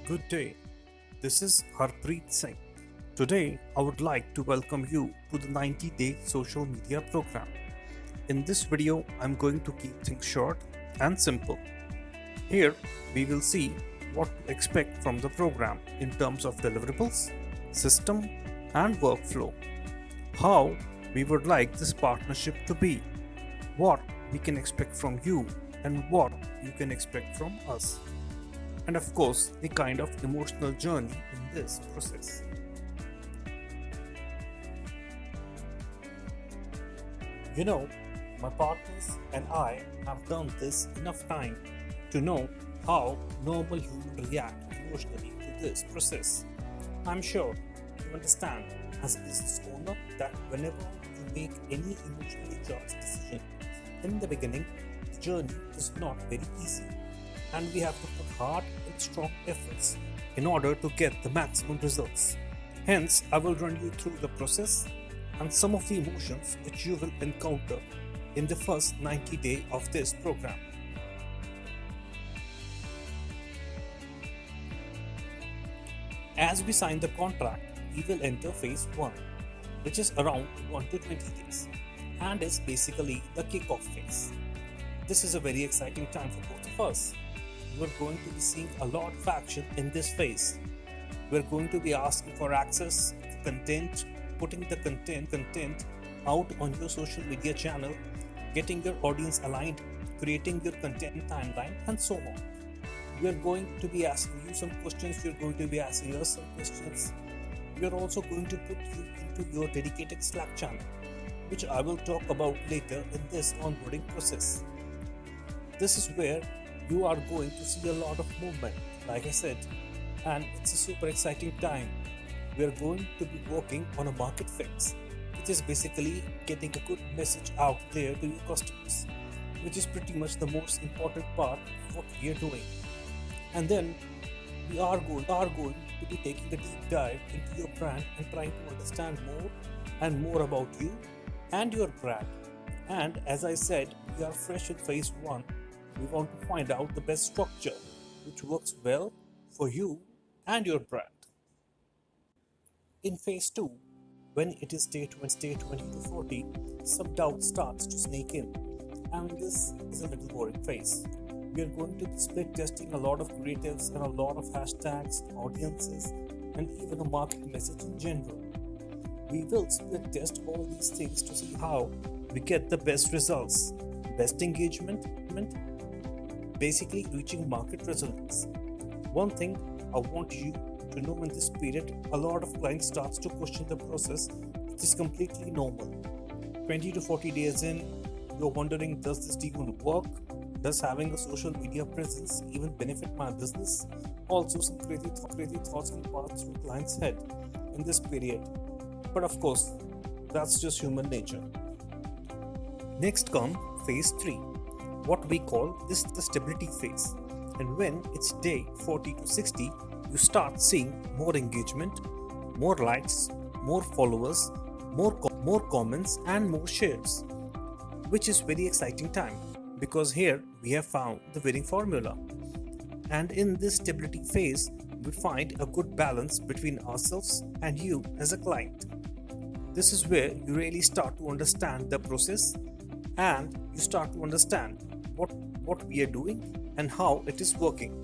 Good day. This is Harpreet Singh. Today, I would like to welcome you to the 90-day social media program. In this video, I'm going to keep things short and simple. Here, we will see what to expect from the program in terms of deliverables, system, and workflow. How we would like this partnership to be, what we can expect from you, and what you can expect from us. And of course, the kind of emotional journey in this process. You know, my partners and I have done this enough time to know how normal humans react emotionally to this process. I'm sure you understand as a business owner that whenever you make any emotionally charged decision, in the beginning, the journey is not very easy, and we have to put hard and strong efforts in order to get the maximum results. Hence, I will run you through the process and some of the emotions which you will encounter in the first 90 days of this program. As we sign the contract, we will enter phase 1, which is around 1 to 20 days, and is basically the kickoff phase. This is a very exciting time for both of us. You are going to be seeing a lot of action in this phase. We are going to be asking for access to content, putting the content out on your social media channel, getting your audience aligned, creating your content timeline, and so on. We are going to be asking you some questions, we are going to be asking us some questions. We are also going to put you into your dedicated Slack channel, which I will talk about later in this onboarding process. This is where you are going to see a lot of movement, like I said, and it's a super exciting time. We are going to be working on a market fix, which is basically getting a good message out there to your customers, which is pretty much the most important part of what we are doing. And then we are going to be taking a deep dive into your brand and trying to understand more and more about you and your brand. And as I said, we are fresh in phase 1. We want to find out the best structure which works well for you and your brand. In phase 2, when it is day 20 to 40, some doubt starts to sneak in, and this is a little boring phase. We are going to be split testing a lot of creatives and a lot of hashtags, audiences, and even a market message in general. We will split test all these things to see how we get the best results, best engagement, basically reaching market resonance. One thing I want you to know in this period, a lot of clients starts to question the process, which is completely normal. 20 to 40 days in, you're wondering, does this even work? Does having a social media presence even benefit my business? Also, some crazy thoughts can pass through clients' head in this period. But of course, that's just human nature. Next come phase 3, what we call this the stability phase. And when it's day 40 to 60, you start seeing more engagement, more likes, more followers, more comments, and more shares, which is very exciting time because here we have found the winning formula. And in this stability phase, we find a good balance between ourselves and you as a client. This is where you really start to understand the process and you start to understand what we are doing and how it is working.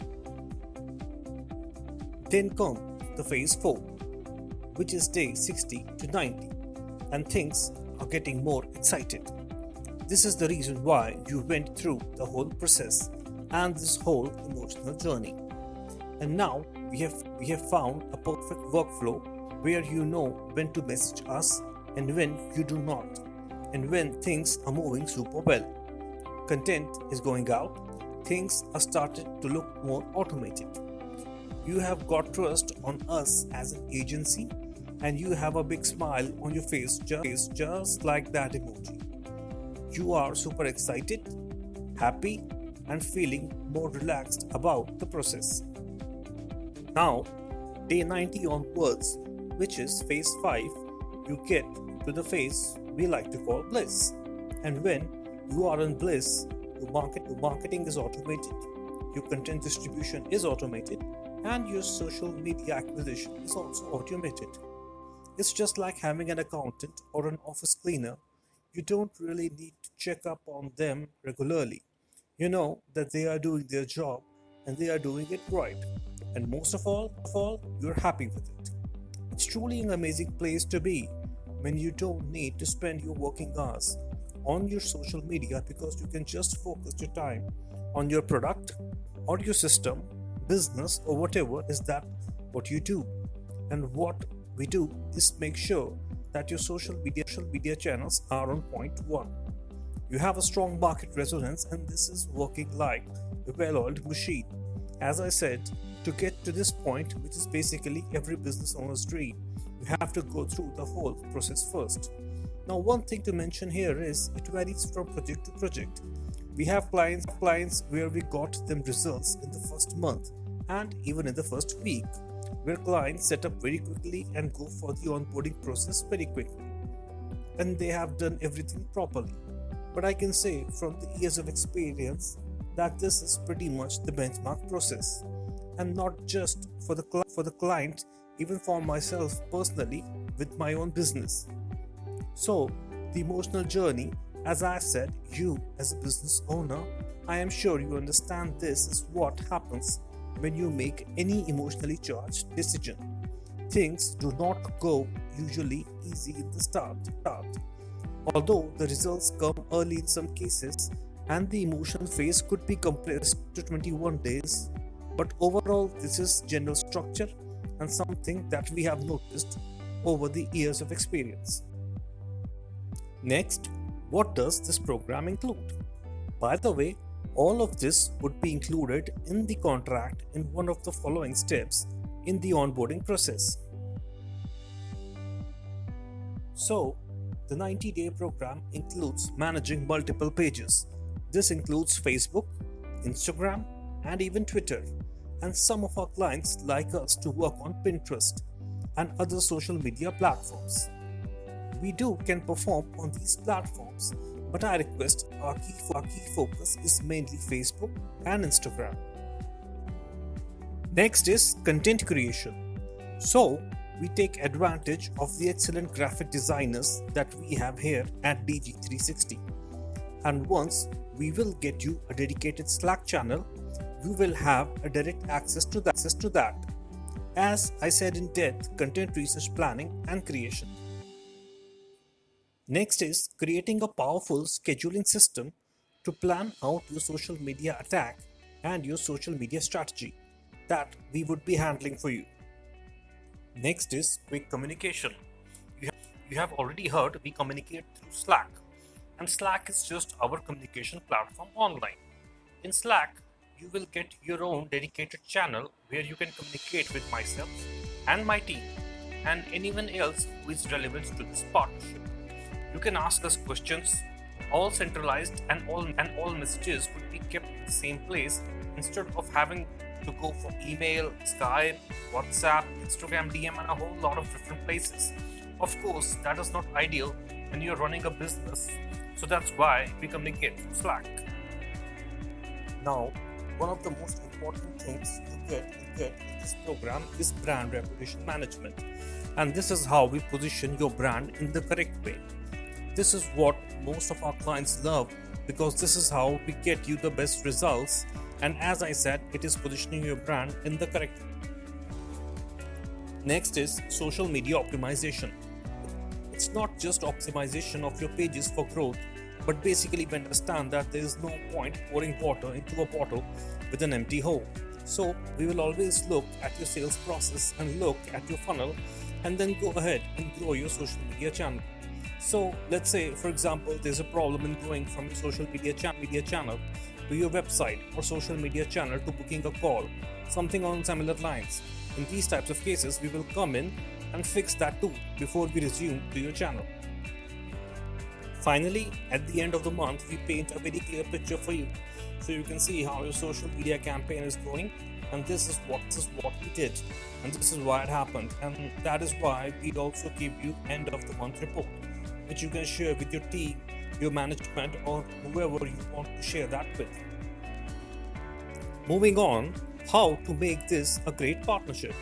Then comes the phase 4, which is day 60 to 90, and things are getting more excited. This is the reason why you went through the whole process and this whole emotional journey. And now we have found a perfect workflow where you know when to message us and when you do not, and when things are moving super well. Content is going out, things are started to look more automated. You have got trust on us as an agency, and you have a big smile on your face just like that emoji. You are super excited, happy, and feeling more relaxed about the process. Now, day 90 onwards, which is phase 5, you get to the phase we like to call bliss. And when you are in bliss, your marketing is automated, your content distribution is automated, and your social media acquisition is also automated. It's just like having an accountant or an office cleaner. You don't really need to check up on them regularly. You know that they are doing their job and they are doing it right. And most of all, you're happy with it. It's truly an amazing place to be when you don't need to spend your working hours on your social media because you can just focus your time on your product or your system, business, or whatever is that what you do. And what we do is make sure that your social media channels are on point one. You have a strong market resonance, and this is working like a well oiled machine. As I said, to get to this point, which is basically every business owner's dream, you have to go through the whole process first. Now, one thing to mention here is it varies from project to project. We have clients where we got them results in the first month and even in the first week, where clients set up very quickly and go for the onboarding process very quickly. And they have done everything properly. But I can say from the years of experience that this is pretty much the benchmark process. And not just for the client, even for myself personally with my own business. So, the emotional journey, as I said, you as a business owner, I am sure you understand this is what happens when you make any emotionally charged decision. Things do not go usually easy in the start. Although the results come early in some cases and the emotional phase could be compressed to 21 days, but overall this is general structure and something that we have noticed over the years of experience. Next, what does this program include? By the way, all of this would be included in the contract in one of the following steps in the onboarding process. So, the 90-day program includes managing multiple pages. This includes Facebook, Instagram, and even Twitter. And some of our clients like us to work on Pinterest and other social media platforms. We can perform on these platforms, but I request our key focus is mainly Facebook and Instagram. Next is content creation. So, we take advantage of the excellent graphic designers that we have here at DG360. And once we will get you a dedicated Slack channel, you will have a direct access to that. As I said in depth, content research planning and creation. Next is creating a powerful scheduling system to plan out your social media attack and your social media strategy that we would be handling for you. Next is quick communication. You have already heard we communicate through Slack, and Slack is just our communication platform online. In Slack, you will get your own dedicated channel where you can communicate with myself and my team and anyone else who is relevant to this partnership. You can ask us questions, all centralized, and all messages would be kept in the same place instead of having to go for email, Skype, WhatsApp, Instagram DM, and a whole lot of different places. Of course, that is not ideal when you're running a business, so that's why we communicate through Slack. Now, one of the most important things you get in this program is brand reputation management, and this is how we position your brand in the correct way. This is what most of our clients love because this is how we get you the best results, and as I said, it is positioning your brand in the correct way. Next is social media optimization. It's not just optimization of your pages for growth, but basically we understand that there is no point pouring water into a bottle with an empty hole. So we will always look at your sales process and look at your funnel and then go ahead and grow your social media channel. So let's say, for example, there's a problem in going from your social media channel to your website or social media channel to booking a call, something on similar lines. In these types of cases, we will come in and fix that too before we resume to your channel. Finally, at the end of the month, we paint a very clear picture for you so you can see how your social media campaign is going, and this is what we did, and this is why it happened, and that is why we also give you end of the month report, which you can share with your team, your management, or whoever you want to share that with. Moving on, how to make this a great partnership.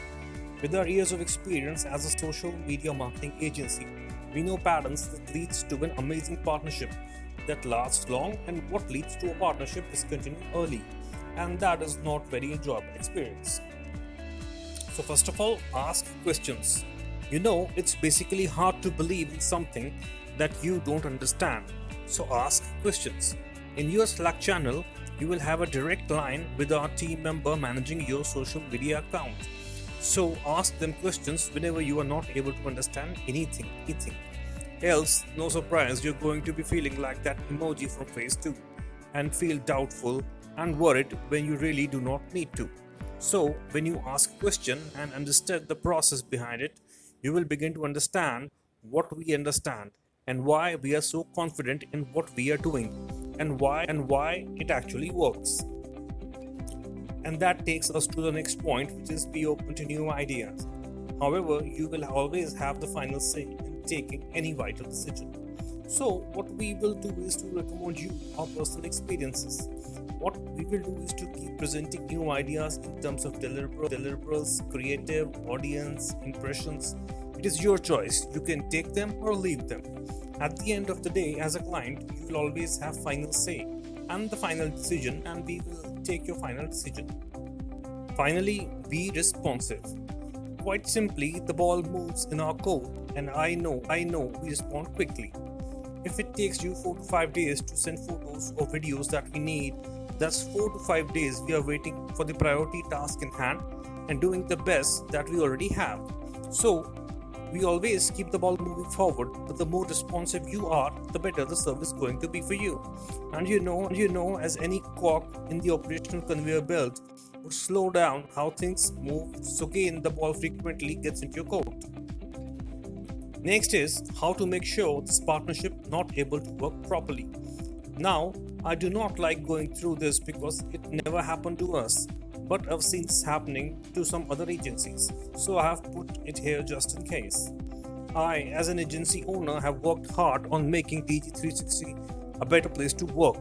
With our years of experience as a social media marketing agency, we know patterns that leads to an amazing partnership that lasts long, and what leads to a partnership discontinue early, and that is not very enjoyable experience. So first of all, ask questions. It's basically hard to believe in something that you don't understand. So ask questions. In your Slack channel, you will have a direct line with our team member managing your social media account. So ask them questions whenever you are not able to understand anything. Else, no surprise, you're going to be feeling like that emoji from phase 2 and feel doubtful and worried when you really do not need to. So, when you ask a question and understand the process behind it, you will begin to understand what we understand and why we are so confident in what we are doing and why it actually works. And that takes us to the next point, which is be open to new ideas. However, you will always have the final say in taking any vital decision. So, what we will do is to recommend you our personal experiences. What we will do is to keep presenting new ideas in terms of deliverables, creative, audience, impressions. It is your choice. You can take them or leave them. At the end of the day, as a client, you will always have final say and the final decision, and we will take your final decision. Finally, be responsive. Quite simply, the ball moves in our court, and I know we respond quickly. If it takes you 4 to 5 days to send photos or videos that we need, that's 4 to 5 days we are waiting for the priority task in hand and doing the best that we already have. So, we always keep the ball moving forward, but the more responsive you are, the better the service is going to be for you. And as any cog in the operational conveyor belt would slow down how things move, so again the ball frequently gets into your court. Next is how to make sure this partnership not able to work properly. Now, I do not like going through this because it never happened to us, but I've seen this happening to some other agencies, so I have put it here just in case. I, as an agency owner, have worked hard on making DG360 a better place to work.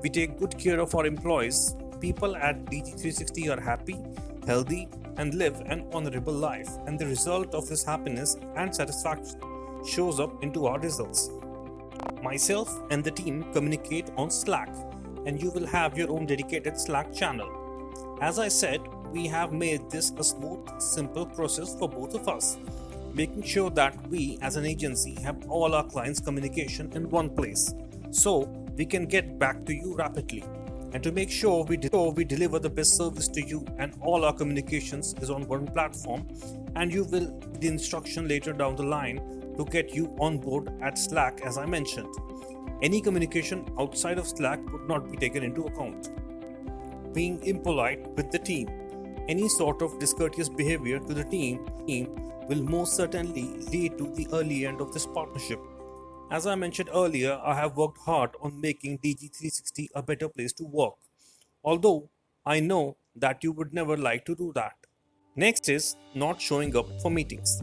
We take good care of our employees. People at DG360 are happy, healthy, and live an honorable life, and the result of this happiness and satisfaction shows up into our results. Myself and the team communicate on Slack, and you will have your own dedicated Slack channel. As I said, we have made this a smooth, simple process for both of us, making sure that we as an agency have all our clients' communication in one place, so we can get back to you rapidly. And to make sure we deliver the best service to you, and all our communications is on one platform, and you will the instruction later down the line to get you on board at Slack, as I mentioned. Any communication outside of Slack would not be taken into account. Being impolite with the team. Any sort of discourteous behavior to the team will most certainly lead to the early end of this partnership. As I mentioned earlier, I have worked hard on making DG360 a better place to work, although I know that you would never like to do that. Next is not showing up for meetings.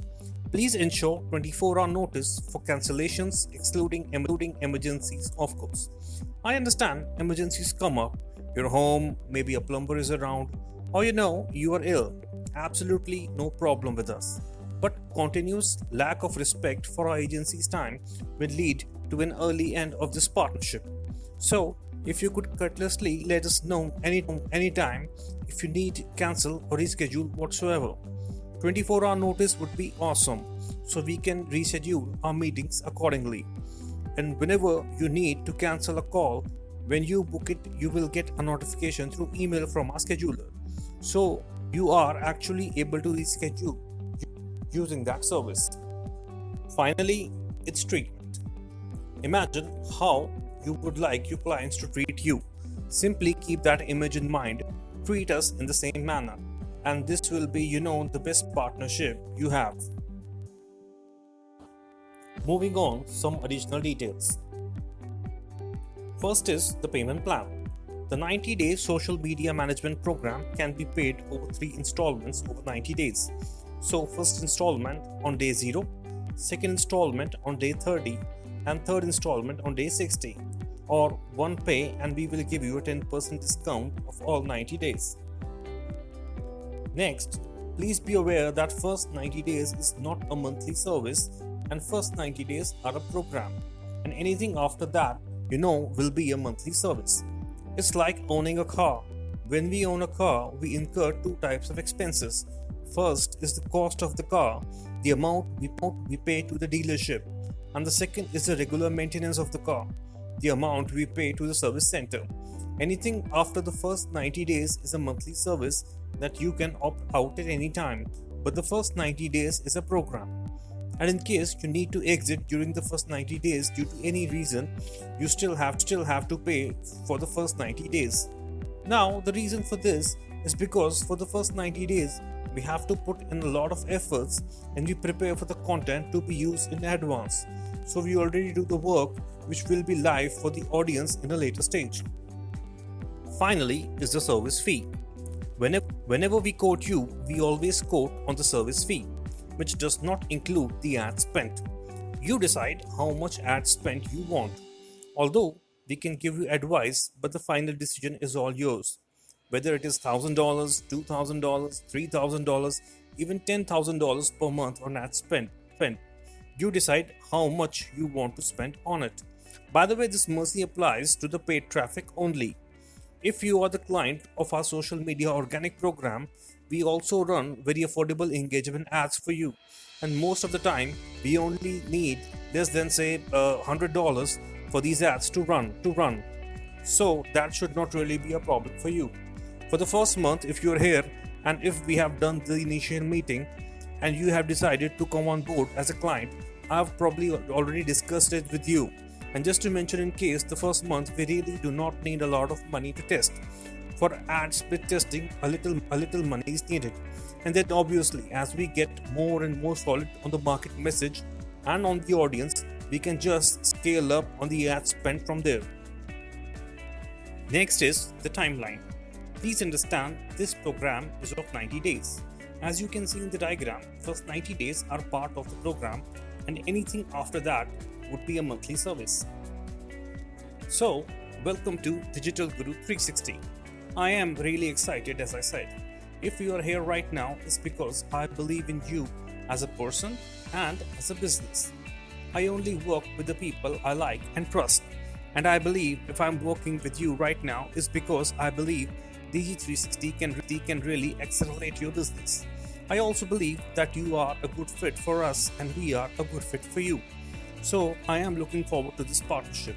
Please ensure 24-hour notice for cancellations, excluding emergencies, of course. I understand emergencies come up, you're home, maybe a plumber is around, or you are ill. Absolutely no problem with us. But continuous lack of respect for our agency's time will lead to an early end of this partnership. So, if you could courteously let us know anytime if you need to cancel or reschedule whatsoever. 24-hour notice would be awesome, so we can reschedule our meetings accordingly. And whenever you need to cancel a call, when you book it, you will get a notification through email from our scheduler. So, you are actually able to reschedule using that service. Finally, it's treatment. Imagine how you would like your clients to treat you. Simply keep that image in mind. Treat us in the same manner, and this will be, the best partnership you have. Moving on, some additional details. First is the payment plan. The 90-day social media management program can be paid over 3 installments over 90 days. So, first installment on day 0, second installment on day 30, and third installment on day 60, or one pay and we will give you a 10% discount of all 90 days. Next, please be aware that first 90 days is not a monthly service and first 90 days are a program. And anything after that, will be a monthly service. It's like owning a car. When we own a car, we incur two types of expenses. First is the cost of the car, the amount we pay to the dealership, and the second is the regular maintenance of the car, the amount we pay to the service center. Anything after the first 90 days is a monthly service that you can opt out at any time, but the first 90 days is a program. And in case you need to exit during the first 90 days due to any reason, you still have to pay for the first 90 days. Now, the reason for this is because for the first 90 days, we have to put in a lot of efforts and we prepare for the content to be used in advance. So we already do the work which will be live for the audience in a later stage. Finally is the service fee. Whenever we quote you, we always quote on the service fee, which does not include the ad spent. You decide how much ad spent you want. Although we can give you advice, but the final decision is all yours. Whether it is $1,000, $2,000, $3,000, even $10,000 per month on ad spent, you decide how much you want to spend on it. By the way, this mercy applies to the paid traffic only. If you are the client of our social media organic program, we also run very affordable engagement ads for you. And most of the time, we only need less than say $100 for these ads to run. So that should not really be a problem for you. For the first month, if you're here and if we have done the initial meeting and you have decided to come on board as a client, I've probably already discussed it with you. And just to mention in case, the first month we really do not need a lot of money to test. For ad split testing, a little money is needed. And then obviously, as we get more and more solid on the market message and on the audience, we can just scale up on the ad spend from there. Next is the timeline. Please understand this program is of 90 days. As you can see in the diagram, first 90 days are part of the program and anything after that would be a monthly service. So, welcome to Digital Guru 360. I am really excited, as I said. If you are here right now, it's because I believe in you as a person and as a business. I only work with the people I like and trust. And I believe if I'm working with you right now, it's because I believe DG360 can really accelerate your business. I also believe that you are a good fit for us and we are a good fit for you. So I am looking forward to this partnership.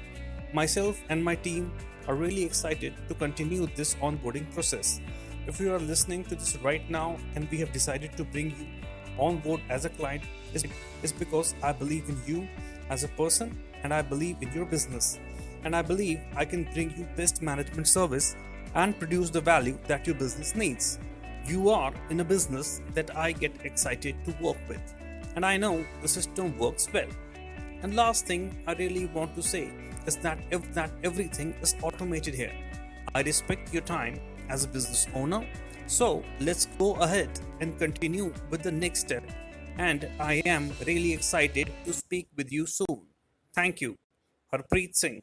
Myself and my team are really excited to continue this onboarding process. If you are listening to this right now and we have decided to bring you on board as a client, is because I believe in you as a person and I believe in your business. And I believe I can bring you best management service and produce the value that your business needs. You are in a business that I get excited to work with, and I know the system works well. And last thing I really want to say is that everything is automated here. I respect your time as a business owner, so let's go ahead and continue with the next step. And I am really excited to speak with you soon. Thank you. Harpreet Singh.